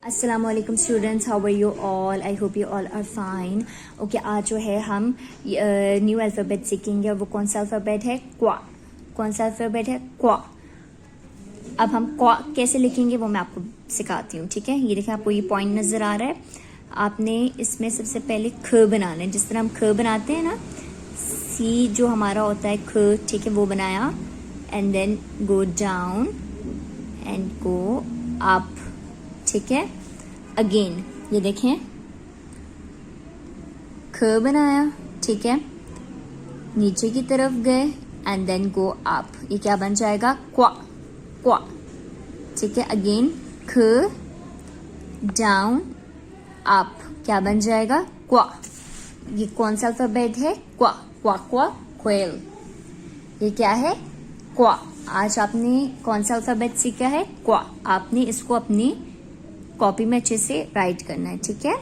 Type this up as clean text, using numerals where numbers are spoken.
अस्सलामुअलैकुम students, how are you all? I hope you all are fine. Okay, आज जो है हम न्यू अल्फ़ाबेट सीखेंगे और वो कौन सा अल्फ़ाबेट है? क्वा। कौन सा अल्फ़ाबेट है? क्वा। अब हम क्वा कैसे लिखेंगे वो मैं आपको सिखाती हूँ, ठीक है? ये देखें, आपको ये पॉइंट नज़र आ रहा है। आपने इसमें सबसे पहले ख बनाना है, जिस तरह हम ख बनाते हैं ना, सी जो हमारा होता है ख, ठीक है, वो बनाया। And then go down and go up, ठीक है। अगेन ये देखें, ख बनाया, ठीक है, नीचे की तरफ गए एंड देन गो अप, ये क्या बन जाएगा? क्वा। क्वा, ठीक है। अगेन ख डाउन अप, क्या बन जाएगा? क्वा। ये कौन सा अल्फाबेट है? क्वा। क्वा क्वा क्वेल, ये क्या है? क्वा। आज आपने कौन सा अल्फाबेट सीखा है? क्वा। आपने इसको अपनी कॉपी में अच्छे से राइट करना है, ठीक है।